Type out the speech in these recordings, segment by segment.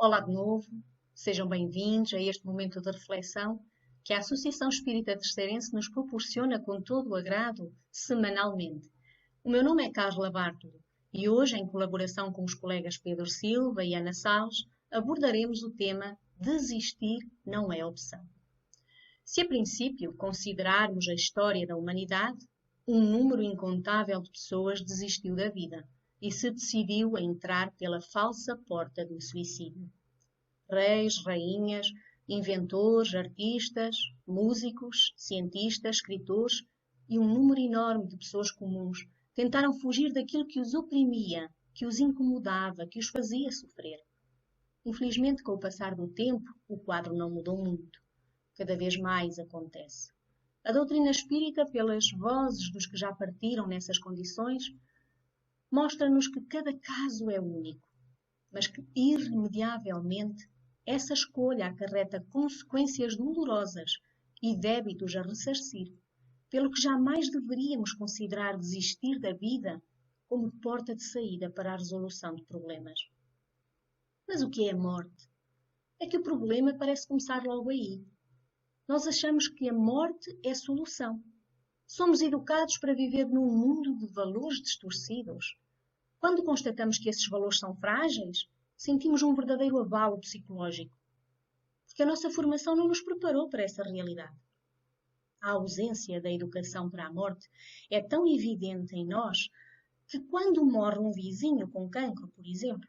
Olá de novo, sejam bem-vindos a este momento de reflexão que a Associação Espírita Terceirense nos proporciona com todo o agrado semanalmente. O meu nome é Carla Bartolo e hoje, em colaboração com os colegas Pedro Silva e Ana Salles, abordaremos o tema Desistir não é opção. Se a princípio considerarmos a história da humanidade, um número incontável de pessoas desistiu da vida e se decidiu a entrar pela falsa porta do suicídio. Reis, rainhas, inventores, artistas, músicos, cientistas, escritores e um número enorme de pessoas comuns tentaram fugir daquilo que os oprimia, que os incomodava, que os fazia sofrer. Infelizmente, com o passar do tempo, o quadro não mudou muito. Cada vez mais acontece. A doutrina espírita, pelas vozes dos que já partiram nessas condições, mostra-nos que cada caso é único, mas que, irremediavelmente, essa escolha acarreta consequências dolorosas e débitos a ressarcir, pelo que jamais deveríamos considerar desistir da vida como porta de saída para a resolução de problemas. Mas o que é a morte? É que o problema parece começar logo aí. Nós achamos que a morte é a solução. Somos educados para viver num mundo de valores distorcidos. Quando constatamos que esses valores são frágeis, sentimos um verdadeiro abalo psicológico, porque a nossa formação não nos preparou para essa realidade. A ausência da educação para a morte é tão evidente em nós que quando morre um vizinho com cancro, por exemplo,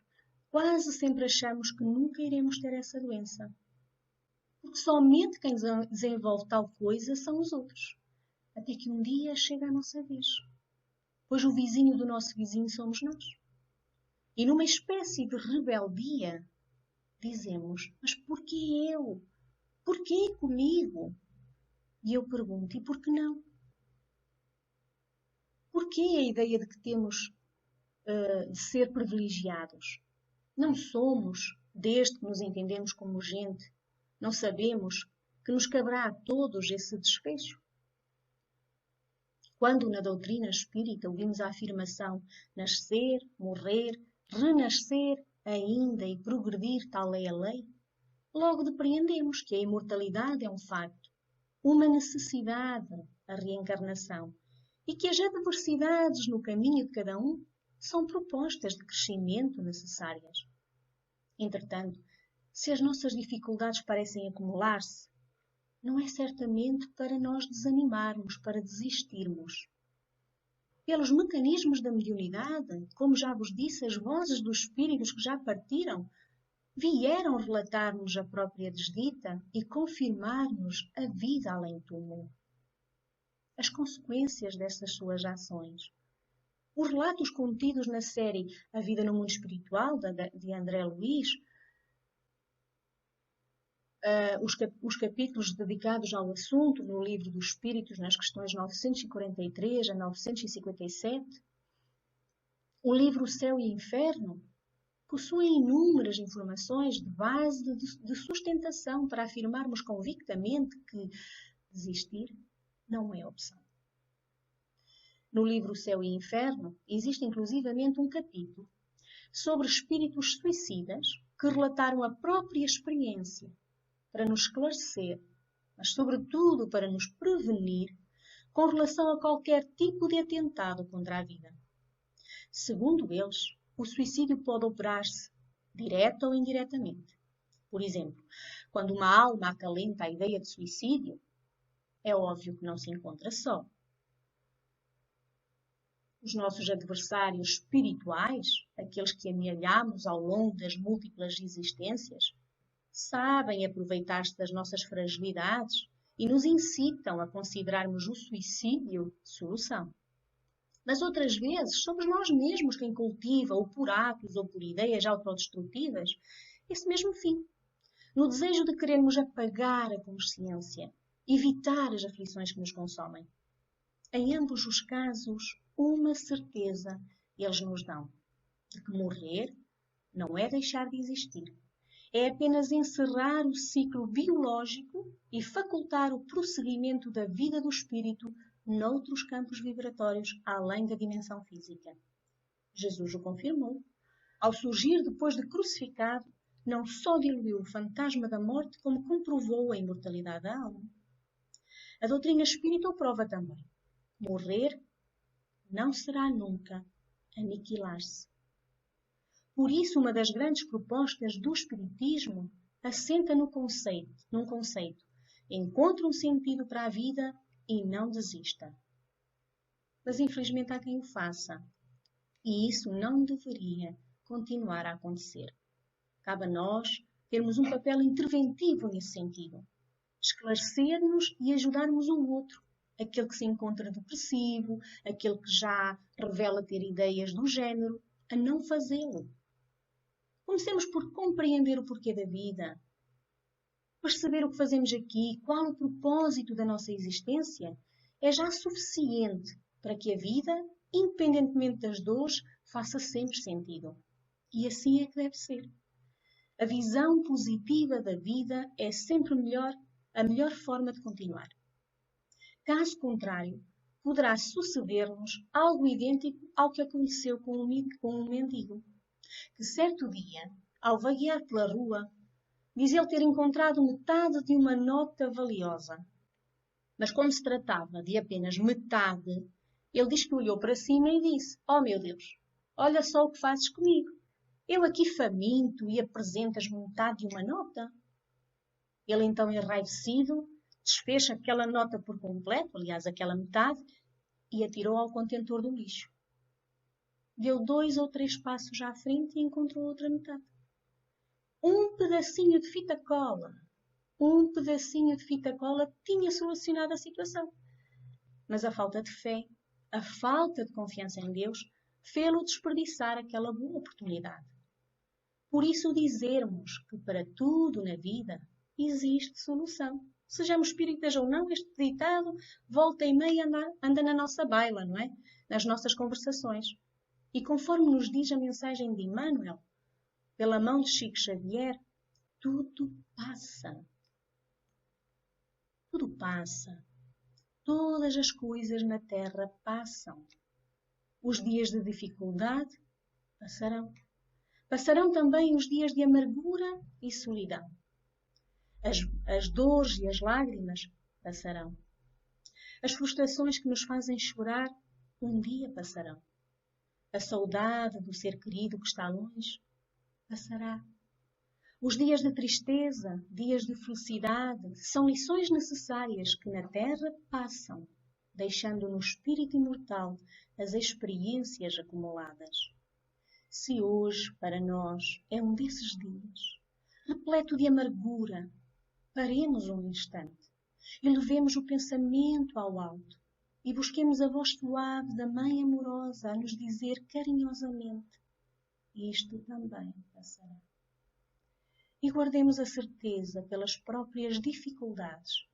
quase sempre achamos que nunca iremos ter essa doença. Porque somente quem desenvolve tal coisa são os outros, até que um dia chega a nossa vez. Pois o vizinho do nosso vizinho somos nós. E numa espécie de rebeldia, dizemos, mas porquê eu? Porquê comigo? E eu pergunto, e por que não? Porquê a ideia de que temos de ser privilegiados? Não somos, desde que nos entendemos como gente, não sabemos que nos caberá a todos esse desfecho? Quando na doutrina espírita ouvimos a afirmação nascer, morrer, renascer ainda e progredir, tal é a lei, logo depreendemos que a imortalidade é um facto, uma necessidade, a reencarnação, e que as adversidades no caminho de cada um são propostas de crescimento necessárias. Entretanto, se as nossas dificuldades parecem acumular-se, não é certamente para nós desanimarmos, para desistirmos. Pelos mecanismos da mediunidade, como já vos disse, as vozes dos espíritos que já partiram, vieram relatar-nos a própria desdita e confirmar-nos a vida além do túmulo. As consequências dessas suas ações. Os relatos contidos na série A Vida no Mundo Espiritual, de André Luiz, os capítulos dedicados ao assunto no Livro dos Espíritos, nas questões 943 a 957, o livro O Céu e Inferno, possuem inúmeras informações de base de sustentação para afirmarmos convictamente que desistir não é opção. No livro O Céu e Inferno, existe inclusivamente um capítulo sobre espíritos suicidas que relataram a própria experiência para nos esclarecer, mas sobretudo para nos prevenir com relação a qualquer tipo de atentado contra a vida. Segundo eles, o suicídio pode operar-se direta ou indiretamente. Por exemplo, quando uma alma acalenta a ideia de suicídio, é óbvio que não se encontra só. Os nossos adversários espirituais, aqueles que amealhamos ao longo das múltiplas existências, sabem aproveitar-se das nossas fragilidades e nos incitam a considerarmos o suicídio solução. Mas outras vezes somos nós mesmos quem cultiva, ou por atos ou por ideias autodestrutivas, esse mesmo fim, no desejo de querermos apagar a consciência, evitar as aflições que nos consomem. Em ambos os casos, uma certeza eles nos dão, de que morrer não é deixar de existir. É apenas encerrar o ciclo biológico e facultar o prosseguimento da vida do espírito noutros campos vibratórios além da dimensão física. Jesus o confirmou, ao surgir depois de crucificado não só diluiu o fantasma da morte, como comprovou a imortalidade da alma. A doutrina espírita o prova também. Morrer não será nunca aniquilar-se. Por isso, uma das grandes propostas do Espiritismo assenta num conceito. Encontre um sentido para a vida e não desista. Mas infelizmente há quem o faça. E isso não deveria continuar a acontecer. Cabe a nós termos um papel interventivo nesse sentido. Esclarecer-nos e ajudarmos o outro. Aquele que se encontra depressivo, aquele que já revela ter ideias do género, a não fazê-lo. Comecemos por compreender o porquê da vida, perceber o que fazemos aqui, qual o propósito da nossa existência, é já suficiente para que a vida, independentemente das dores, faça sempre sentido. E assim é que deve ser. A visão positiva da vida é sempre a melhor forma de continuar. Caso contrário, poderá suceder-nos algo idêntico ao que aconteceu com um mendigo, que certo dia, ao vaguear pela rua, diz ele ter encontrado metade de uma nota valiosa. Mas como se tratava de apenas metade, ele diz que olhou para cima e disse: "Oh meu Deus, olha só o que fazes comigo. Eu aqui faminto e apresentas-me metade de uma nota." Ele então, enraivecido, desfez aquela nota por completo, aliás, aquela metade, e atirou ao contentor do lixo. Deu 2 ou 3 passos à frente e encontrou outra metade. Um pedacinho de fita cola. Um pedacinho de fita cola tinha solucionado a situação. Mas a falta de fé, a falta de confiança em Deus, fê-lo desperdiçar aquela boa oportunidade. Por isso dizermos que para tudo na vida existe solução. Sejamos espíritas ou não, este ditado volta e meia anda na nossa baila, não é? Nas nossas conversações. E conforme nos diz a mensagem de Emmanuel, pela mão de Chico Xavier, tudo passa. Tudo passa. Todas as coisas na Terra passam. Os dias de dificuldade passarão. Passarão também os dias de amargura e solidão. As dores e as lágrimas passarão. As frustrações que nos fazem chorar um dia passarão. A saudade do ser querido que está longe passará. Os dias de tristeza, dias de felicidade, são lições necessárias que na Terra passam, deixando no espírito imortal as experiências acumuladas. Se hoje, para nós, é um desses dias, repleto de amargura, paremos um instante e levemos o pensamento ao alto e busquemos a voz suave da Mãe amorosa a nos dizer carinhosamente: isto também passará. E guardemos a certeza pelas próprias dificuldades,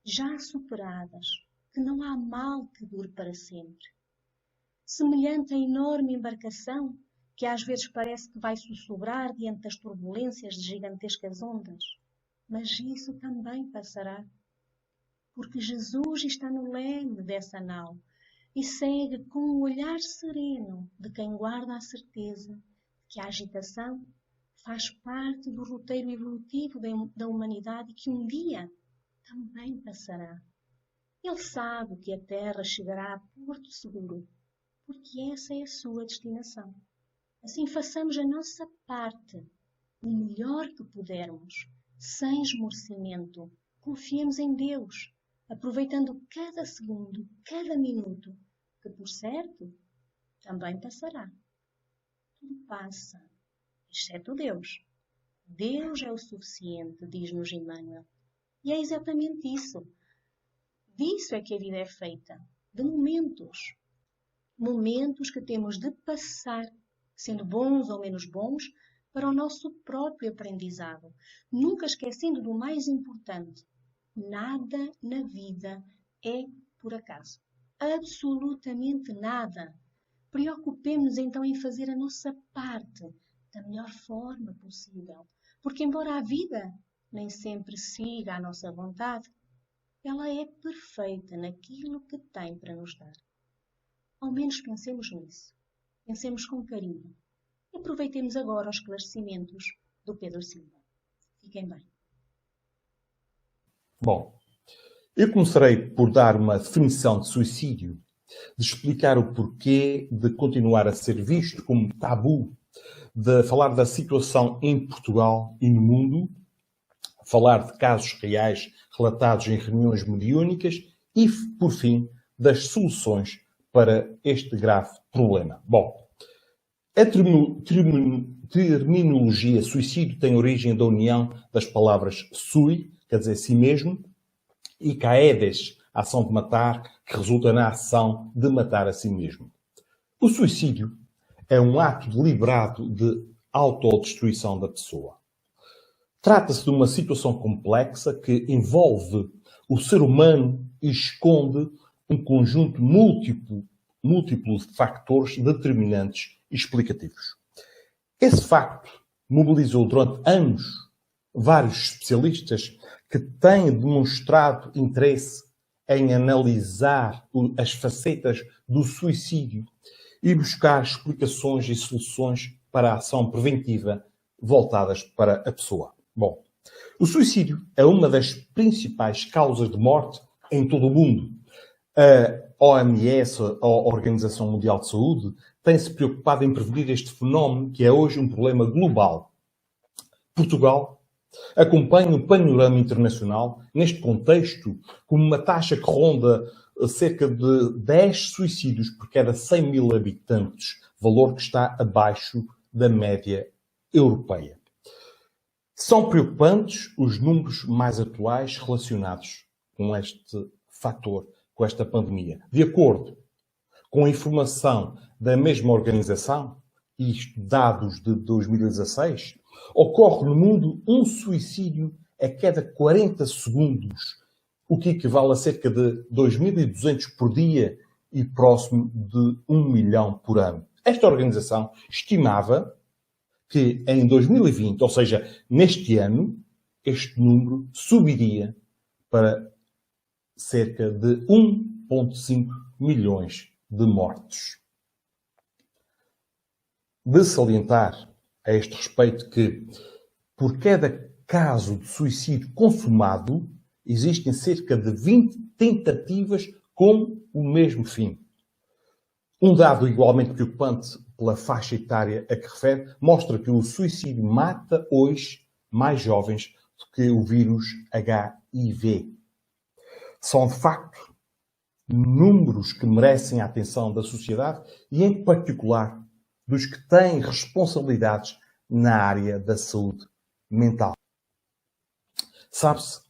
já superadas, que não há mal que dure para sempre. Semelhante à enorme embarcação, que às vezes parece que vai sussurrar diante das turbulências de gigantescas ondas. Mas isso também passará, porque Jesus está no leme dessa nau e segue com um olhar sereno de quem guarda a certeza de que a agitação faz parte do roteiro evolutivo da humanidade e que um dia também passará. Ele sabe que a Terra chegará a porto seguro, porque essa é a sua destinação. Assim façamos a nossa parte, o melhor que pudermos, sem esmorecimento. Confiemos em Deus, aproveitando cada segundo, cada minuto, que por certo também passará. Tudo passa, exceto Deus. Deus é o suficiente, diz-nos Emmanuel. E é exatamente isso. Disso é que a vida é feita, de momentos. Momentos que temos de passar, sendo bons ou menos bons, para o nosso próprio aprendizado, nunca esquecendo do mais importante: nada na vida é por acaso. Absolutamente nada. Preocupemos-nos então em fazer a nossa parte da melhor forma possível, porque embora a vida nem sempre siga a nossa vontade, ela é perfeita naquilo que tem para nos dar. Ao menos pensemos nisso. Pensemos com carinho. E aproveitemos agora os esclarecimentos do Pedro Silva. Fiquem bem. Bom, eu começarei por dar uma definição de suicídio, de explicar o porquê de continuar a ser visto como tabu, de falar da situação em Portugal e no mundo, falar de casos reais relatados em reuniões mediúnicas e, por fim, das soluções para este grave problema. Bom, a terminologia suicídio tem origem da união das palavras sui, quer dizer si mesmo, e caedes, ação de matar, que resulta na ação de matar a si mesmo. O suicídio é um ato deliberado de autodestruição da pessoa. Trata-se de uma situação complexa que envolve o ser humano e esconde um conjunto múltiplo de factores determinantes e explicativos. Esse facto mobilizou durante anos vários especialistas que têm demonstrado interesse em analisar as facetas do suicídio e buscar explicações e soluções para a ação preventiva voltadas para a pessoa. Bom, o suicídio é uma das principais causas de morte em todo o mundo. A OMS, a Organização Mundial de Saúde, tem-se preocupado em prevenir este fenómeno, que é hoje um problema global. Portugal acompanha o panorama internacional neste contexto com uma taxa que ronda cerca de 10 suicídios por cada 100 mil habitantes, valor que está abaixo da média europeia. São preocupantes os números mais atuais relacionados com este fator, com esta pandemia. De acordo com a informação da mesma organização, isto dados de 2016, ocorre no mundo um suicídio a cada 40 segundos, o que equivale a cerca de 2.200 por dia e próximo de 1 milhão por ano. Esta organização estimava que em 2020, ou seja, neste ano, este número subiria para cerca de 1,5 milhões de mortes. De salientar a este respeito que, por cada caso de suicídio consumado, existem cerca de 20 tentativas com o mesmo fim. Um dado igualmente preocupante pela faixa etária a que refere, mostra que o suicídio mata hoje mais jovens do que o vírus HIV. São, de facto, números que merecem a atenção da sociedade e, em particular, dos que têm responsabilidades na área da saúde mental. Sabe-se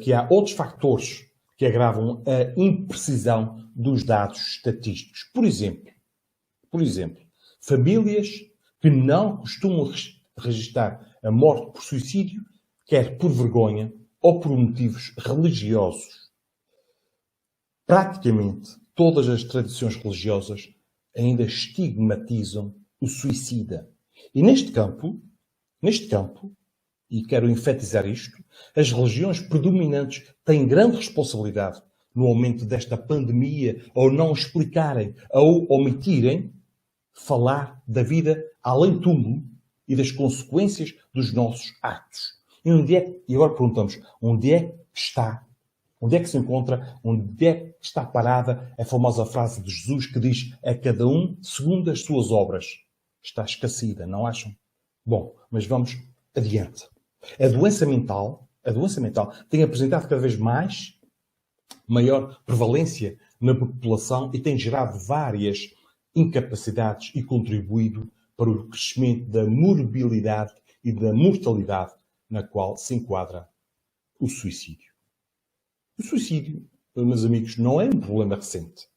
que há outros fatores que agravam a imprecisão dos dados estatísticos. Por exemplo, famílias que não costumam registar a morte por suicídio, quer por vergonha ou por motivos religiosos. Praticamente todas as tradições religiosas ainda estigmatizam o suicida. E neste campo, e quero enfatizar isto, as religiões predominantes têm grande responsabilidade no aumento desta pandemia ao não explicarem ou omitirem falar da vida além do túmulo e das consequências dos nossos atos. E agora perguntamos, onde é que está? Onde é que se encontra? Onde é que está parada a famosa frase de Jesus que diz a cada um segundo as suas obras? Está esquecida, não acham? Bom, mas vamos adiante. A doença mental tem apresentado cada vez maior prevalência na população e tem gerado várias incapacidades e contribuído para o crescimento da morbilidade e da mortalidade na qual se enquadra o suicídio. O suicídio, meus amigos, não é um problema recente.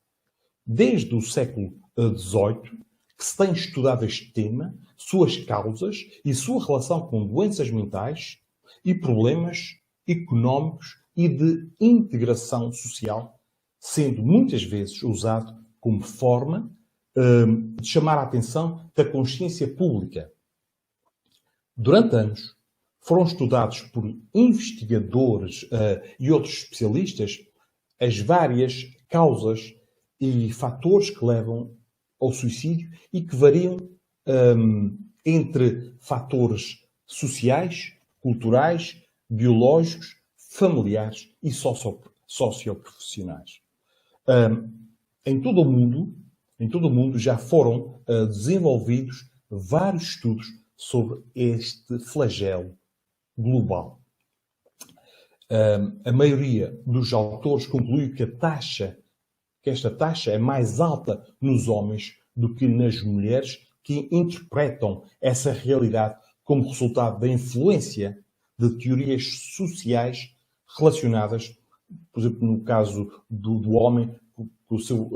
Desde o século XVIII que se tem estudado este tema, suas causas e sua relação com doenças mentais e problemas económicos e de integração social, sendo muitas vezes usado como forma de chamar a atenção da consciência pública. Durante anos, foram estudados por investigadores e outros especialistas as várias causas e fatores que levam ao suicídio e que variam entre fatores sociais, culturais, biológicos, familiares e socioprofissionais. Em todo o mundo já foram desenvolvidos vários estudos sobre este flagelo global. A maioria dos autores conclui que esta taxa é mais alta nos homens do que nas mulheres, que interpretam essa realidade como resultado da influência de teorias sociais relacionadas, por exemplo, no caso do homem, com o seu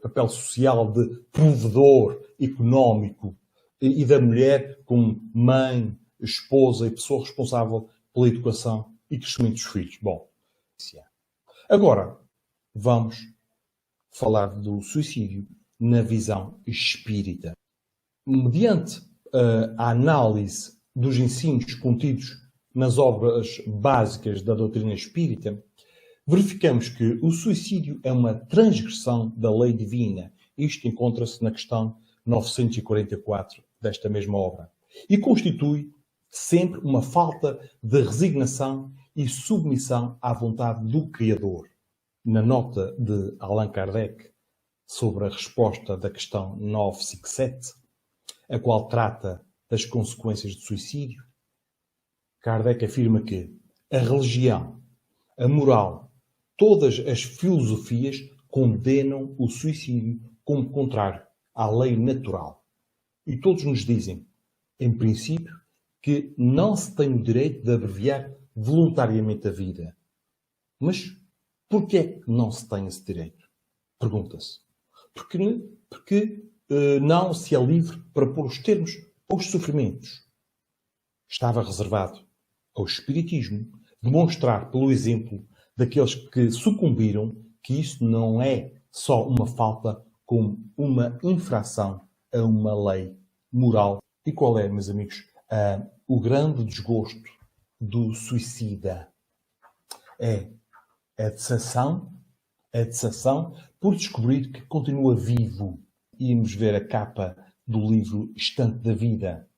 papel social de provedor económico, e da mulher como mãe, esposa e pessoa responsável pela educação e crescimento dos filhos. Bom, agora vamos falar do suicídio na visão espírita. Mediante a análise dos ensinos contidos nas obras básicas da doutrina espírita, verificamos que o suicídio é uma transgressão da lei divina. Isto encontra-se na questão 944 desta mesma obra. E constitui sempre uma falta de resignação e submissão à vontade do Criador. Na nota de Allan Kardec sobre a resposta da questão 957, a qual trata das consequências do suicídio, Kardec afirma que a religião, a moral, todas as filosofias condenam o suicídio como contrário à lei natural. E todos nos dizem, em princípio, que não se tem o direito de abreviar voluntariamente a vida. Mas por que é que não se tem esse direito? Pergunta-se. Porque não se é livre para pôr os termos aos sofrimentos. Estava reservado ao Espiritismo demonstrar pelo exemplo daqueles que sucumbiram que isso não é só uma falta, como uma infração a uma lei moral. E qual é, meus amigos, o grande desgosto do suicida? É a decepção por descobrir que continua vivo. Íamos ver a capa do livro Estante da Vida.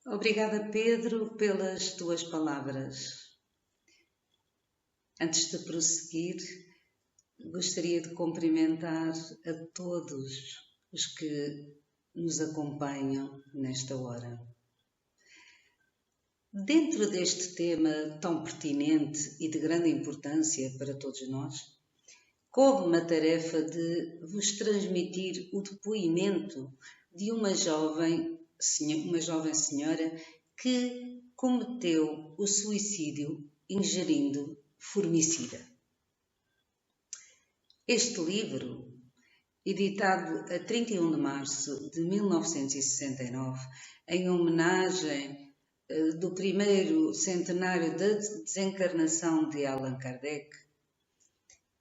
Obrigada, Pedro, pelas tuas palavras. Antes de prosseguir, gostaria de cumprimentar a todos os que nos acompanham nesta hora. Dentro deste tema tão pertinente e de grande importância para todos nós, coube-me a tarefa de vos transmitir o depoimento de uma jovem senhora que cometeu o suicídio ingerindo formicida. Este livro, editado a 31 de março de 1969, em homenagem do primeiro centenário da desencarnação de Allan Kardec,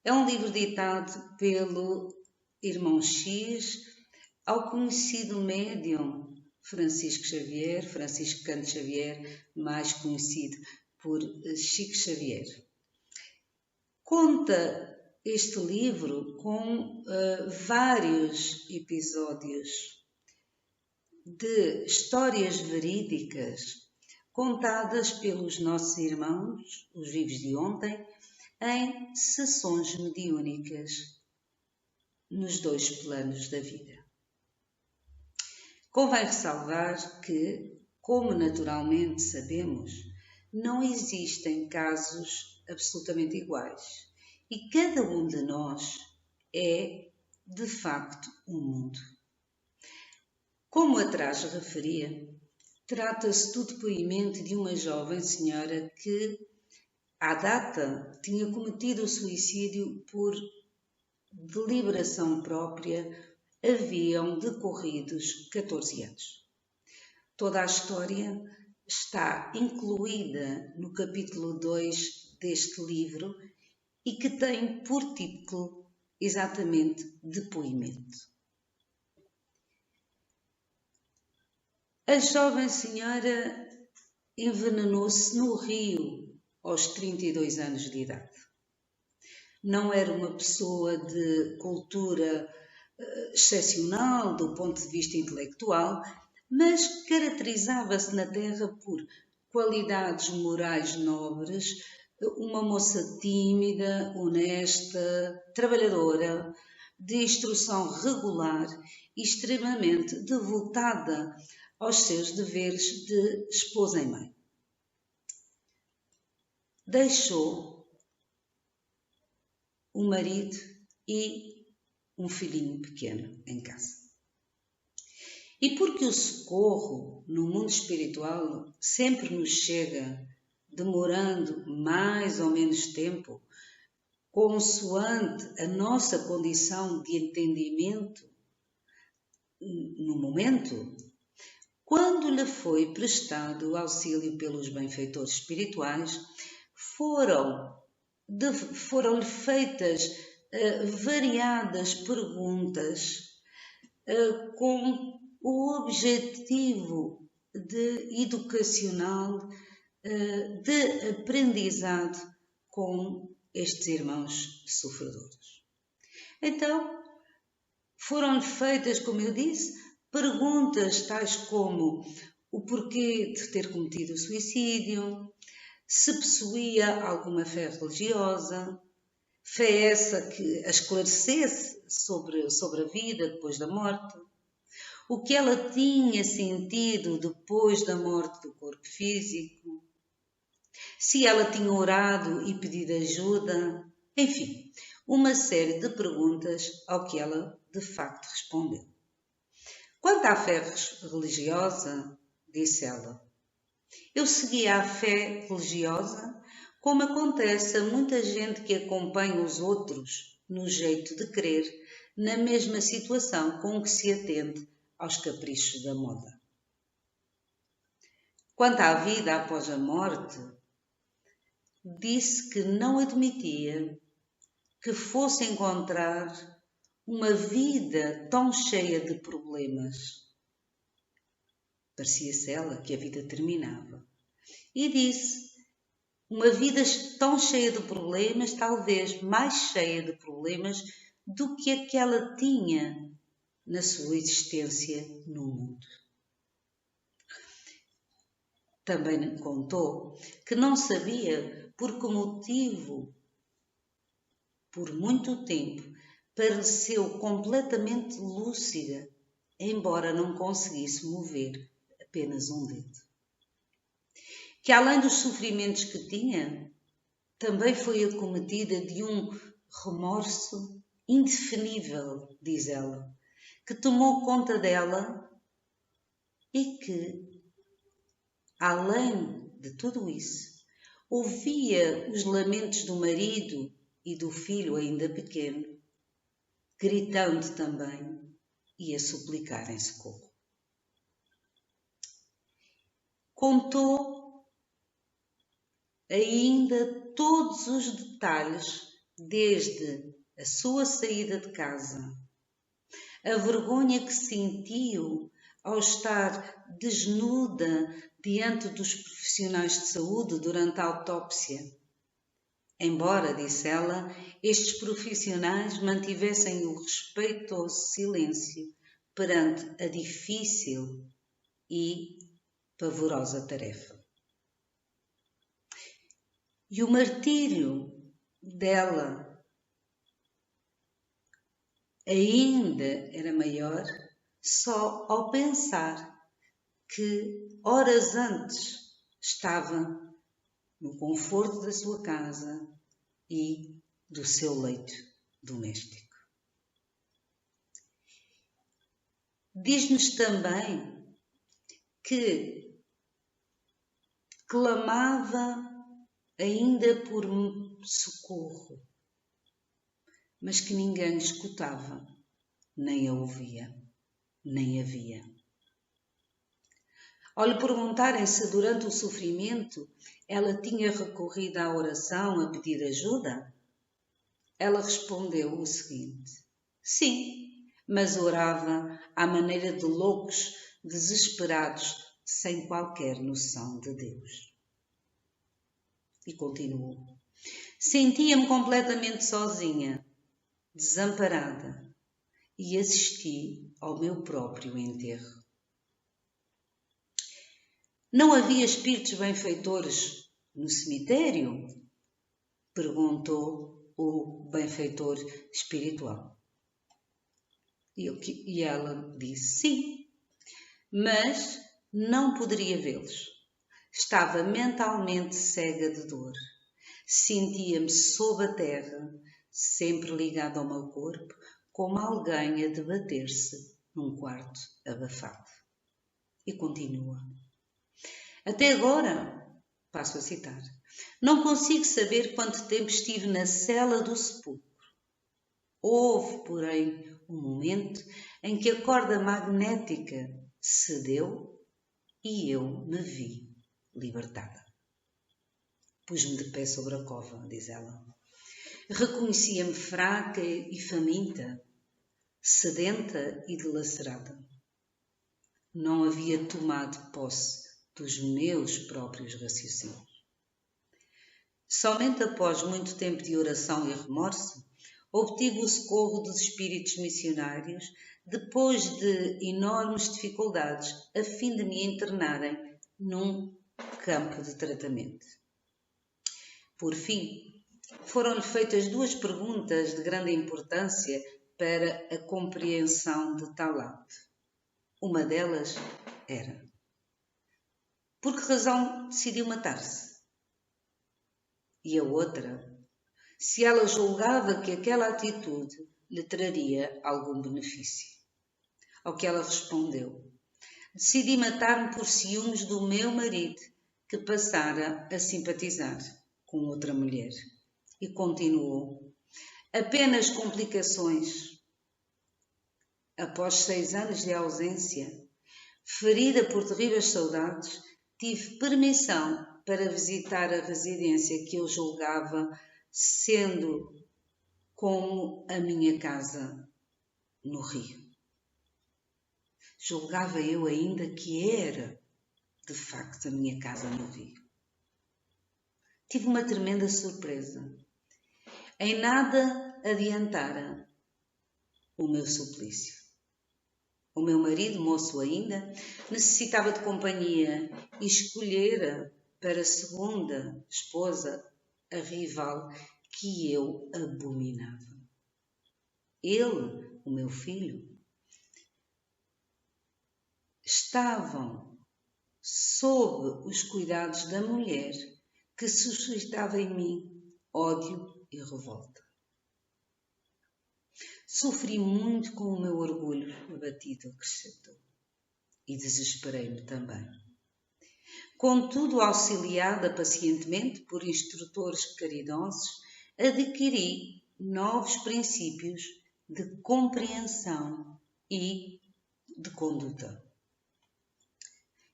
é um livro ditado pelo irmão X ao conhecido médium Francisco Cândido Xavier, mais conhecido por Chico Xavier. Conta este livro com vários episódios de histórias verídicas contadas pelos nossos irmãos, os vivos de ontem, em sessões mediúnicas nos dois planos da vida. Convém ressalvar que, como naturalmente sabemos, não existem casos absolutamente iguais e cada um de nós é, de facto, um mundo. Como atrás referia, trata-se do depoimento de uma jovem senhora que, à data, tinha cometido o suicídio por deliberação própria. Haviam decorridos 14 anos. Toda a história está incluída no capítulo 2 deste livro e que tem por título exatamente Depoimento. A jovem senhora envenenou-se no rio aos 32 anos de idade. Não era uma pessoa de cultura excepcional do ponto de vista intelectual, mas caracterizava-se na terra por qualidades morais nobres, uma moça tímida, honesta, trabalhadora, de instrução regular e extremamente devotada aos seus deveres de esposa e mãe. Deixou um marido e um filhinho pequeno em casa. E porque o socorro no mundo espiritual sempre nos chega demorando mais ou menos tempo, consoante a nossa condição de entendimento no momento, quando lhe foi prestado o auxílio pelos benfeitores espirituais, foram-lhe feitas variadas perguntas com o objetivo educacional de aprendizado com estes irmãos sofredores. Então, foram-lhe feitas, como eu disse, perguntas tais como o porquê de ter cometido o suicídio, se possuía alguma fé religiosa, fé essa que a esclarecesse sobre a vida depois da morte, o que ela tinha sentido depois da morte do corpo físico, se ela tinha orado e pedido ajuda, enfim, uma série de perguntas ao que ela de facto respondeu. Quanto à fé religiosa, disse ela, eu seguia a fé religiosa como acontece a muita gente que acompanha os outros no jeito de crer, na mesma situação com que se atende aos caprichos da moda. Quanto à vida após a morte, disse que não admitia que fosse encontrar uma vida tão cheia de problemas. Parecia-se ela que a vida terminava. E disse, uma vida tão cheia de problemas, talvez mais cheia de problemas do que a que ela tinha na sua existência no mundo. Também contou que não sabia por que motivo, por muito tempo, pareceu completamente lúcida, embora não conseguisse mover apenas um dedo. Que além dos sofrimentos que tinha, também foi acometida de um remorso indefinível, diz ela, que tomou conta dela e que, além de tudo isso, ouvia os lamentos do marido e do filho ainda pequeno, gritando também e a suplicar em socorro. Contou ainda todos os detalhes, desde a sua saída de casa, a vergonha que sentiu ao estar desnuda diante dos profissionais de saúde durante a autópsia. Embora, disse ela, estes profissionais mantivessem o respeitoso silêncio perante a difícil e pavorosa tarefa. E o martírio dela ainda era maior só ao pensar que horas antes estava no conforto da sua casa e do seu leito doméstico. Diz-nos também que clamava ainda por socorro, mas que ninguém escutava, nem a ouvia, nem a via. Ao lhe perguntarem se durante o sofrimento ela tinha recorrido à oração a pedir ajuda, ela respondeu o seguinte: sim, mas orava à maneira de loucos desesperados, sem qualquer noção de Deus. E continuou: sentia-me completamente sozinha, desamparada, e assisti ao meu próprio enterro. Não havia espíritos benfeitores no cemitério? Perguntou o benfeitor espiritual. E ela disse sim, mas não poderia vê-los. Estava mentalmente cega de dor. Sentia-me sob a terra, sempre ligada ao meu corpo, como alguém a debater-se num quarto abafado. E continua. Até agora, passo a citar, não consigo saber quanto tempo estive na cela do sepulcro. Houve, porém, um momento em que a corda magnética cedeu e eu me vi libertada. Pus-me de pé sobre a cova, diz ela. Reconhecia-me fraca e faminta, sedenta e dilacerada. Não havia tomado posse dos meus próprios raciocínios. Somente após muito tempo de oração e remorso, obtive o socorro dos espíritos missionários, depois de enormes dificuldades, a fim de me internarem num campo de tratamento. Por fim, foram-lhe feitas 2 perguntas de grande importância para a compreensão de tal ato. Uma delas era: por que razão decidiu matar-se? E a outra, se ela julgava que aquela atitude lhe traria algum benefício. Ao que ela respondeu: decidi matar-me por ciúmes do meu marido, que passara a simpatizar com outra mulher. E continuou: apenas complicações. Após 6 anos de ausência, ferida por terríveis saudades, tive permissão para visitar a residência que eu julgava sendo como a minha casa no Rio. Julgava eu ainda que era, de facto, a minha casa no Rio. Tive uma tremenda surpresa. Em nada adiantara o meu suplício. O meu marido, moço ainda, necessitava de companhia e escolhera para segunda esposa a rival que eu abominava. Ele, o meu filho, estavam sob os cuidados da mulher que suscitava em mim ódio e revolta. Sofri muito com o meu orgulho abatido, acrescentou, e desesperei-me também. Contudo, auxiliada pacientemente por instrutores caridosos, adquiri novos princípios de compreensão e de conduta.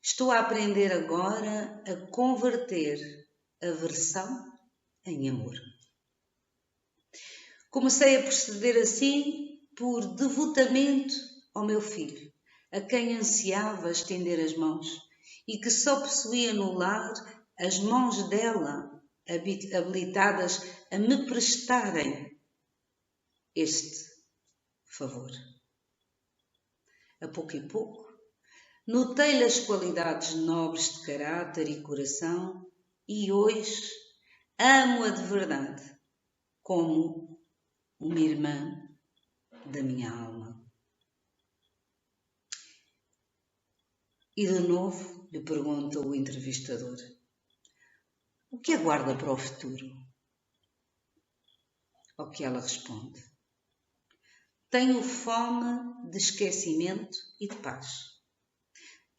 Estou a aprender agora a converter aversão em amor. Comecei a proceder assim por devotamento ao meu filho, a quem ansiava estender as mãos e que só possuía no lar as mãos dela habilitadas a me prestarem este favor. A pouco e pouco, notei-lhe as qualidades nobres de caráter e coração e hoje amo-a de verdade, como uma irmã da minha alma. E de novo lhe pergunta o entrevistador: o que aguarda para o futuro? Ao que ela responde: tenho fome de esquecimento e de paz.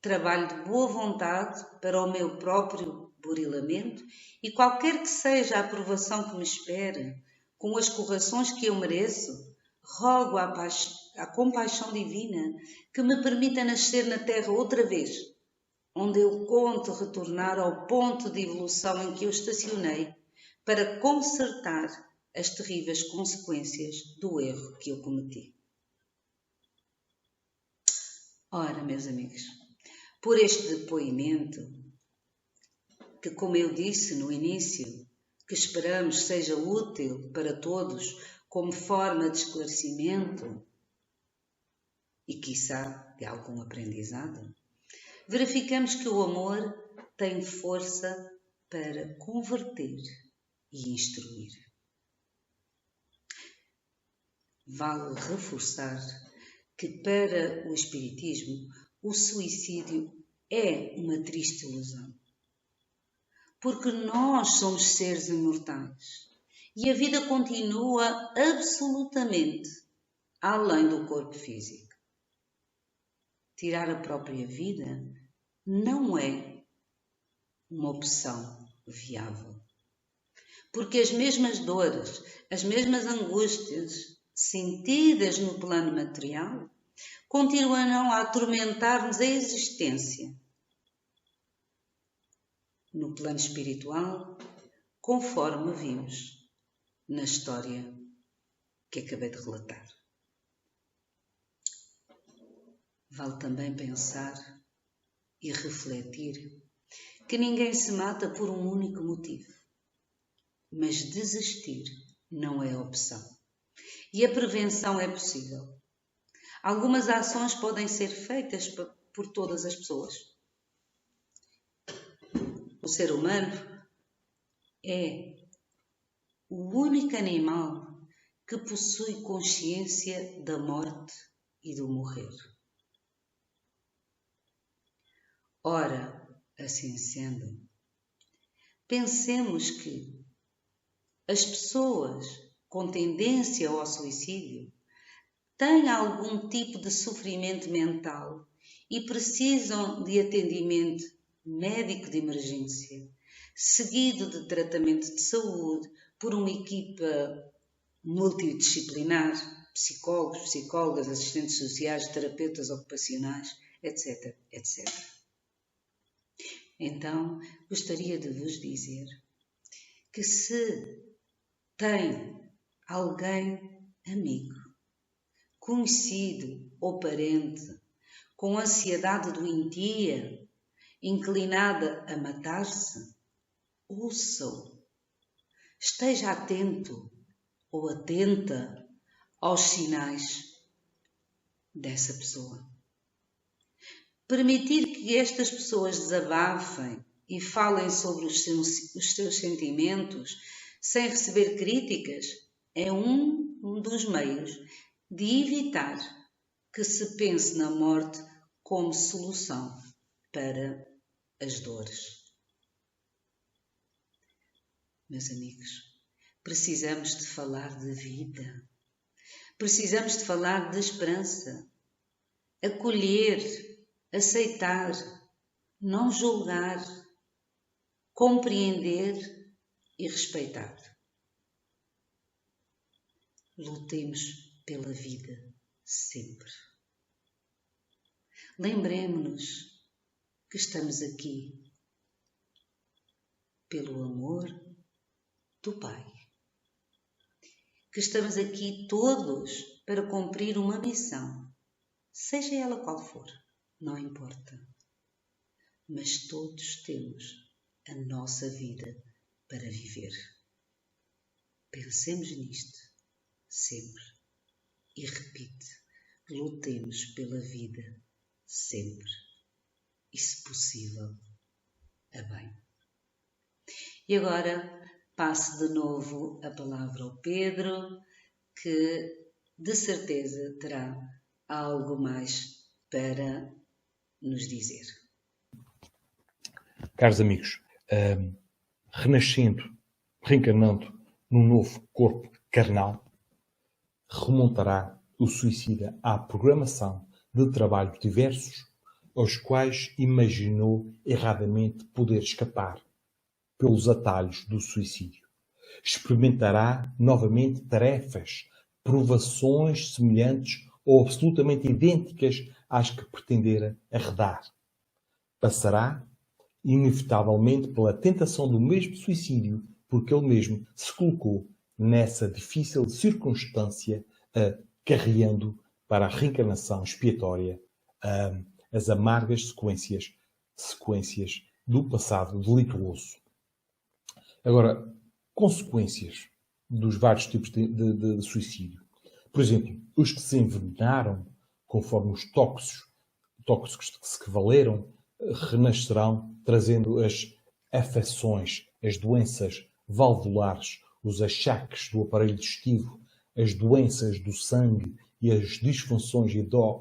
Trabalho de boa vontade para o meu próprio burilamento e qualquer que seja a aprovação que me espere, com as correções que eu mereço, rogo à compaixão divina que me permita nascer na terra outra vez, onde eu conto retornar ao ponto de evolução em que eu estacionei para consertar as terríveis consequências do erro que eu cometi. Ora, meus amigos, por este depoimento, que, como eu disse no início, que esperamos seja útil para todos como forma de esclarecimento e, quiçá, de algum aprendizado, verificamos que o amor tem força para converter e instruir. Vale reforçar que para o Espiritismo o suicídio é uma triste ilusão. Porque nós somos seres imortais e a vida continua absolutamente além do corpo físico. Tirar a própria vida não é uma opção viável. Porque as mesmas dores, as mesmas angústias sentidas no plano material continuarão a atormentar-nos a existência no plano espiritual, conforme vimos na história que acabei de relatar. Vale também pensar e refletir que ninguém se mata por um único motivo, mas desistir não é opção. E a prevenção é possível. Algumas ações podem ser feitas por todas as pessoas. O ser humano é o único animal que possui consciência da morte e do morrer. Ora, assim sendo, pensemos que as pessoas com tendência ao suicídio têm algum tipo de sofrimento mental e precisam de atendimento médico de emergência, seguido de tratamento de saúde por uma equipa multidisciplinar, psicólogos, psicólogas, assistentes sociais, terapeutas ocupacionais, etc., etc. Então, gostaria de vos dizer que se tem alguém amigo, conhecido ou parente com ansiedade doentia, inclinada a matar-se, ouça-o. Esteja atento ou atenta aos sinais dessa pessoa. Permitir que estas pessoas desabafem e falem sobre os seus sentimentos sem receber críticas é um dos meios de evitar que se pense na morte como solução para as dores. Meus amigos, precisamos de falar de vida, precisamos de falar de esperança, acolher, aceitar, não julgar, compreender e respeitar. Lutemos pela vida sempre. Lembremos-nos que estamos aqui pelo amor do Pai. Que estamos aqui todos para cumprir uma missão, seja ela qual for, não importa. Mas todos temos a nossa vida para viver. Pensemos nisto sempre e repite, lutemos pela vida sempre e, se possível, a bem. E agora passo de novo a palavra ao Pedro, que de certeza terá algo mais para nos dizer. Caros amigos, renascendo, reencarnando num novo corpo carnal, remontará o suicida à programação de trabalhos diversos aos quais imaginou erradamente poder escapar pelos atalhos do suicídio. Experimentará novamente tarefas, provações semelhantes ou absolutamente idênticas às que pretendera arredar. Passará, inevitavelmente, pela tentação do mesmo suicídio, porque ele mesmo se colocou nessa difícil circunstância, carreando para a reencarnação expiatória as amargas sequências do passado delituoso. Agora, consequências dos vários tipos de suicídio. Por exemplo, os que se envenenaram, conforme os tóxicos que se valeram, renascerão trazendo as afecções, as doenças valvulares, os achaques do aparelho digestivo, as doenças do sangue e as disfunções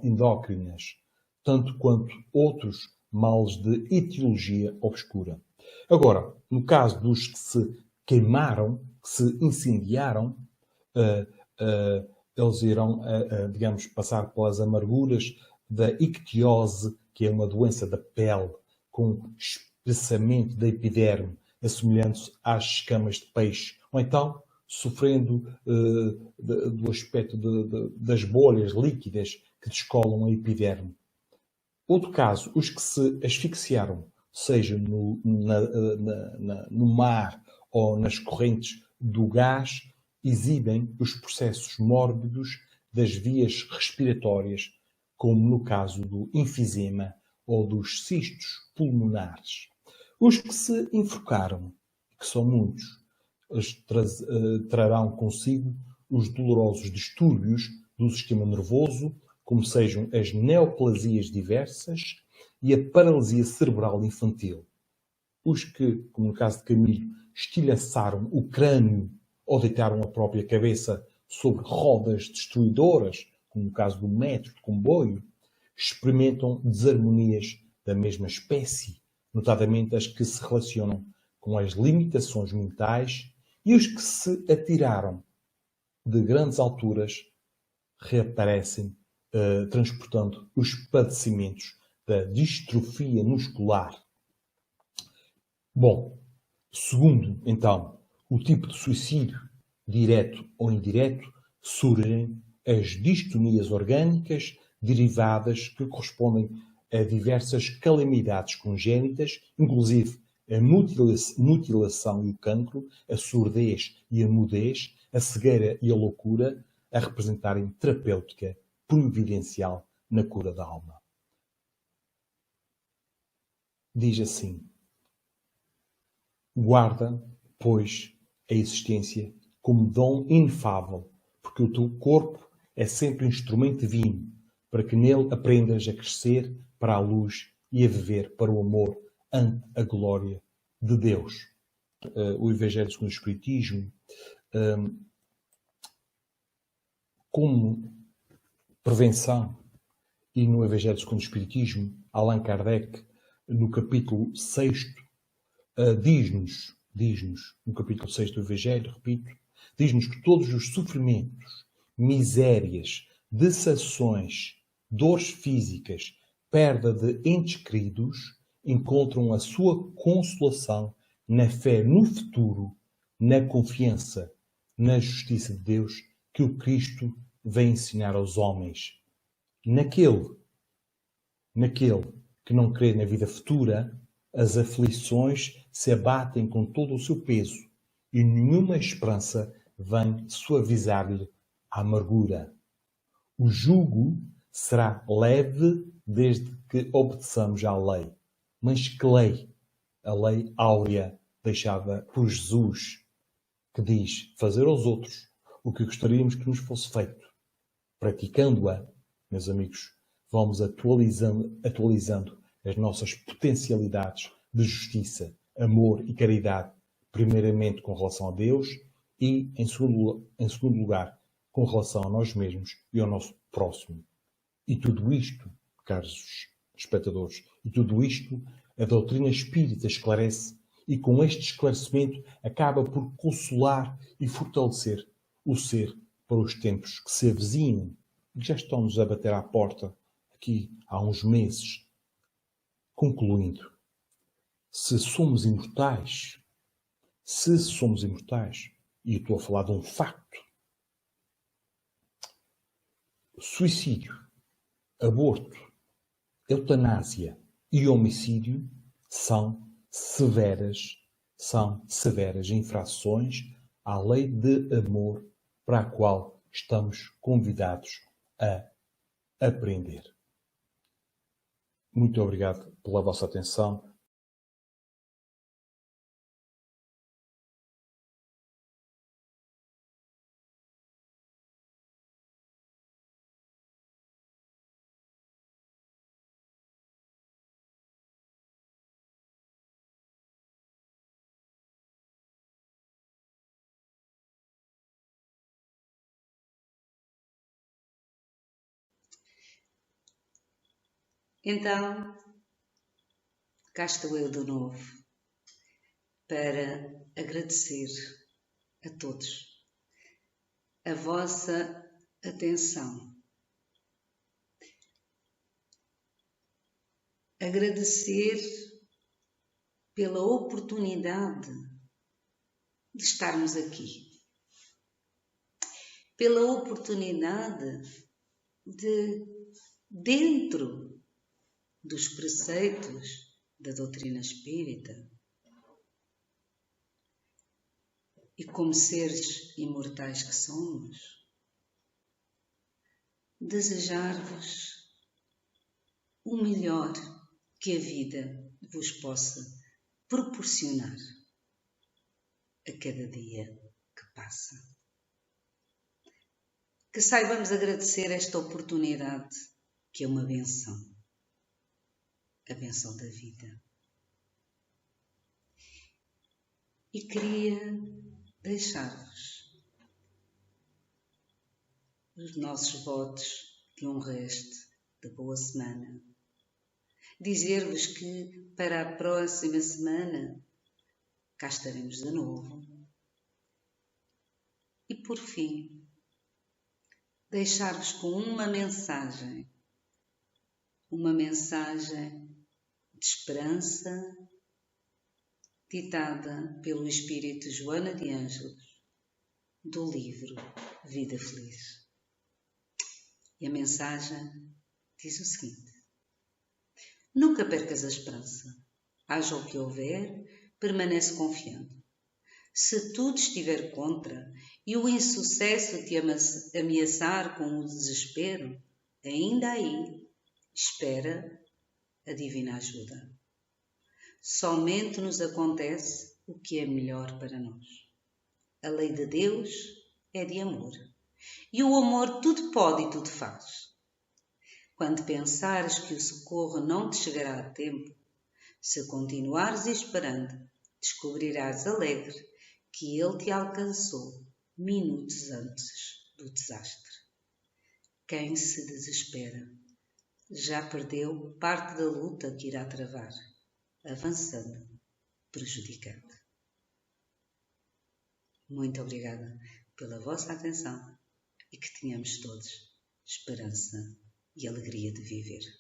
endócrinas, tanto quanto outros males de etiologia obscura. Agora, no caso dos que se queimaram, que se incendiaram, eles irão, digamos, passar pelas amarguras da ictiose, que é uma doença da pele, com espessamento da epiderme, assemelhando-se às escamas de peixe, ou então sofrendo do aspecto das bolhas líquidas que descolam a epiderme. Outro caso, os que se asfixiaram, seja no mar ou nas correntes do gás, exibem os processos mórbidos das vias respiratórias, como no caso do enfisema ou dos cistos pulmonares. Os que se enforcaram, que são muitos, trarão consigo os dolorosos distúrbios do sistema nervoso, como sejam as neoplasias diversas e a paralisia cerebral infantil. Os que, como no caso de Camilo, estilhaçaram o crânio ou deitaram a própria cabeça sobre rodas destruidoras, como no caso do metro de comboio, experimentam desarmonias da mesma espécie, notadamente as que se relacionam com as limitações mentais, e os que se atiraram de grandes alturas reaparecem transportando os padecimentos da distrofia muscular. Bom, segundo, então, o tipo de suicídio, direto ou indireto, surgem as distonias orgânicas derivadas que correspondem a diversas calamidades congénitas, inclusive a mutilação e o cancro, a surdez e a mudez, a cegueira e a loucura, a representarem terapêutica providencial na cura da alma. Diz assim: guarda, pois, a existência como dom inefável, porque o teu corpo é sempre um instrumento divino, para que nele aprendas a crescer para a luz e a viver para o amor ante a glória de Deus. O Evangelho segundo o Espiritismo, como prevenção, e no Evangelho segundo o Espiritismo, Allan Kardec, no capítulo 6, diz-nos, no capítulo 6 do Evangelho, repito, diz-nos que todos os sofrimentos, misérias, decepções, dores físicas, perda de entes queridos, encontram a sua consolação na fé no futuro, na confiança, na justiça de Deus que o Cristo vem ensinar aos homens. Naquele que não crê na vida futura, as aflições se abatem com todo o seu peso e nenhuma esperança vem suavizar-lhe a amargura. O jugo será leve desde que obedeçamos à lei. Mas que lei? A lei áurea deixada por Jesus, que diz fazer aos outros o que gostaríamos que nos fosse feito. Praticando-a, meus amigos, vamos atualizando as nossas potencialidades de justiça, amor e caridade, primeiramente com relação a Deus e, em segundo lugar, com relação a nós mesmos e ao nosso próximo. E tudo isto, caros espectadores, e tudo isto a doutrina espírita esclarece, e com este esclarecimento acaba por consolar e fortalecer o ser para os tempos que se avizinham e que já estão-nos a bater à porta aqui há uns meses. Concluindo, se somos imortais, e eu estou a falar de um facto, suicídio, aborto, eutanásia e homicídio são severas infrações à lei de amor para a qual estamos convidados a aprender. Muito obrigado pela vossa atenção. Então, cá estou eu de novo para agradecer a todos a vossa atenção. Agradecer pela oportunidade de estarmos aqui, pela oportunidade de, dentro dos preceitos da doutrina espírita, e como seres imortais que somos, desejar-vos o melhor que a vida vos possa proporcionar a cada dia que passa. Que saibamos agradecer esta oportunidade, que é uma benção, a benção da vida. E queria deixar-vos os nossos votos de um resto de boa semana. Dizer-vos que para a próxima semana cá estaremos de novo. E por fim, deixar-vos com uma mensagem de esperança, ditada pelo Espírito Joana de Ângelos, do livro Vida Feliz. E a mensagem diz o seguinte: nunca percas a esperança. Haja o que houver, permanece confiante. Se tudo estiver contra e o insucesso te ameaçar com o desespero, ainda aí espera a divina ajuda. Somente nos acontece o que é melhor para nós. A lei de Deus é de amor, e o amor tudo pode e tudo faz. Quando pensares que o socorro não te chegará a tempo, se continuares esperando, descobrirás alegre que ele te alcançou minutos antes do desastre. Quem se desespera já perdeu parte da luta que irá travar, avançando, prejudicando. Muito obrigada pela vossa atenção e que tenhamos todos esperança e alegria de viver.